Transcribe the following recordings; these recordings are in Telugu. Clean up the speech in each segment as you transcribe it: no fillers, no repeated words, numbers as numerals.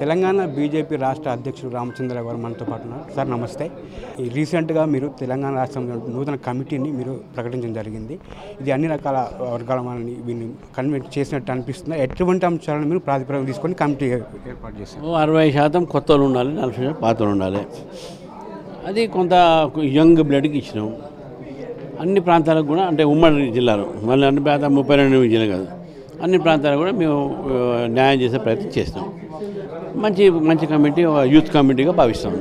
తెలంగాణ బీజేపీ రాష్ట్ర అధ్యక్షుడు రామచంద్రరావు గారు మనతో పాటు ఉన్నారు. సార్ నమస్తే. ఈ రీసెంట్గా మీరు తెలంగాణ రాష్ట్రంలో నూతన కమిటీని మీరు ప్రకటించడం జరిగింది. ఇది అన్ని రకాల వర్గాల వాళ్ళని వీళ్ళు కన్వెంట్ చేసినట్టు అనిపిస్తుంది. ఎటువంటి అంశాలను మీరు ప్రాతిపదికన తీసుకొని కమిటీ ఏర్పాటు చేస్తారు? 60% కొత్త వాళ్ళు ఉండాలి, 40% పాత వాళ్ళు ఉండాలి. అది కొంత యంగ్ బ్లడ్కి ఇచ్చినాం. అన్ని ప్రాంతాలకు కూడా, అంటే ఉమ్మడి జిల్లాలో, మళ్ళీ అన్ని ప్రాంతాలు 32 జిల్లా కాదు, అన్ని ప్రాంతాలకు కూడా మేము న్యాయం చేసే ప్రయత్నం చేస్తాం. మంచి కమిటీ, యూత్ కమిటీగా భావిస్తాం.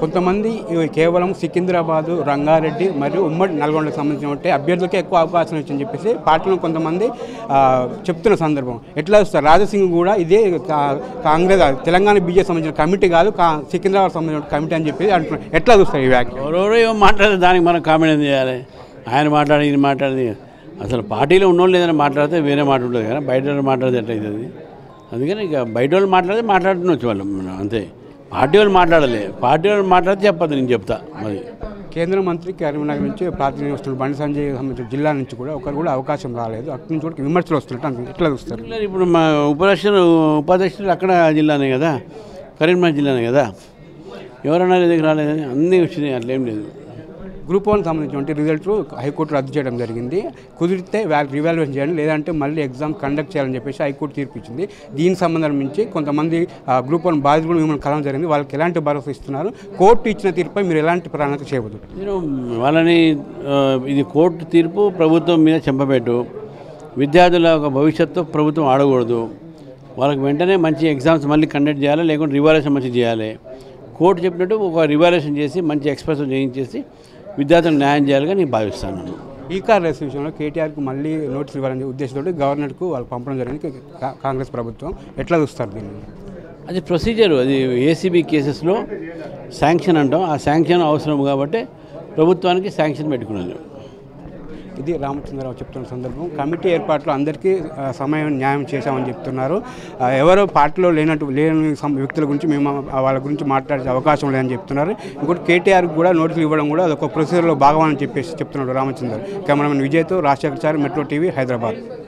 కొంతమంది కేవలం సికింద్రాబాదు, రంగారెడ్డి మరియు ఉమ్మడి నల్గొండకు సంబంధించిన అభ్యర్థులకే ఎక్కువ అవకాశం ఇచ్చని చెప్పేసి పార్టీలో కొంతమంది చెప్తున్న సందర్భం ఎట్లా చూస్తారు? రాజసింగ్ కూడా ఇదే కాంగ్రెస్ తెలంగాణ బీజేపీ సంబంధించిన కమిటీ కాదు, సికింద్రాబాద్ సంబంధించిన కమిటీ అని చెప్పి అంటున్నారు. ఎట్లా చూస్తారు ఈ వ్యాఖ్య? ఎవరెవరో ఏమో మాట్లాడితే దానికి మనం కామెంట్ ఏం చేయాలి? ఆయన మాట్లాడి ఇది మాట్లాడింది, అసలు పార్టీలో ఉన్నోళ్ళు ఏదైనా మాట్లాడితే వేరే మాట ఉంటుంది కదా, బయట వాళ్ళు మాట్లాడితే ఎట్లయితుంది? అందుకని ఇక బయట వాళ్ళు మాట్లాడితే మాట్లాడుతున్నచ్చు వాళ్ళు, అంతే. పార్టీ వాళ్ళు మాట్లాడలే, పార్టీ వాళ్ళు మాట్లాడితే చెప్పదు, నేను చెప్తా. మరి కేంద్ర మంత్రి కరీంనగర్ నుంచి ప్రాతినిధ్యం వస్తున్నారు. బండి సంజయ్ సంబంధించిన జిల్లా నుంచి కూడా ఒకరు కూడా అవకాశం రాలేదు, అక్కడి నుంచి కూడా విమర్శలు వస్తున్నట్టు ఎట్లా చూస్తారు? ఇప్పుడు మా ఉపాధ్యక్షులు అక్కడ జిల్లానే కదా, కరీంనగర్ జిల్లానే కదా, ఎవరన్నా దగ్గర రాలేదని అన్నీ వచ్చినాయి, అట్లేం లేదు. గ్రూప్ 1 సంబంధించిన రిజల్ట్ హైకోర్టు రద్దు చేయడం జరిగింది. కుదిరితే రివాల్యుయేషన్ చేయాలి, లేదంటే మళ్ళీ ఎగ్జామ్ కండక్ట్ చేయాలని చెప్పేసి హైకోర్టు తీర్పు ఇచ్చింది. దీనికి సంబంధించి కొంతమంది గ్రూప్ 1 బాధితులు మిమ్మల్ని కలవడం జరిగింది. వాళ్ళకి ఎలాంటి భరోసా ఇస్తున్నారు? కోర్టు ఇచ్చిన తీర్పుపై మీరు ఎలాంటి ప్రణాళిక చేయవద్దు? నేను వాళ్ళని, ఇది కోర్టు తీర్పు ప్రభుత్వం మీద చెంపబెట్టు, విద్యార్థుల భవిష్యత్తు ప్రభుత్వం ఆడకూడదు, వాళ్ళకి వెంటనే మంచి ఎగ్జామ్స్ మళ్ళీ కండక్ట్ చేయాలి, లేకుంటే రివాల్యుయేషన్ మంచి చేయాలి. కోర్టు చెప్పినట్టు ఒక రివాల్యుయేషన్ చేసి మంచి ఎక్స్ప్రెస్ చేయించేసి విద్యార్థులకు న్యాయం చేయాలిగా నేను భావిస్తాను. ఈ కార్ రేస్ విషయంలో కేటీఆర్కు మళ్ళీ నోటీస్ ఇవ్వాలనే ఉద్దేశంతో గవర్నర్కు వాళ్ళు పంపడం జరిగింది కాంగ్రెస్ ప్రభుత్వం. ఎట్లా చూస్తారు దీన్ని? అది ప్రొసీజరు, అది ఏసీబీ కేసెస్లో శాంక్షన్ అంటాం, ఆ శాంక్షన్ అవసరం కాబట్టి ప్రభుత్వానికి శాంక్షన్ పెట్టుకున్నాను. ఇది రామచంద్రరావు చెప్తున్న సందర్భం. కమిటీ ఏర్పాట్లో అందరికీ సమయం న్యాయం చేశామని చెప్తున్నారు. ఎవరో పార్టీలో లేని వ్యక్తుల గురించి మేము వాళ్ళ గురించి మాట్లాడే అవకాశం లేదని చెప్తున్నారు. ఇంకోటి కేటీఆర్కి కూడా నోటీసులు ఇవ్వడం కూడా అదొక ప్రొసీజర్లో భాగమని చెప్పేసి చెప్తున్నాడు రామచంద్ర. కెమెరామెన్ విజయ్తో రాజశేఖర్, మెట్రో టీవీ, హైదరాబాద్.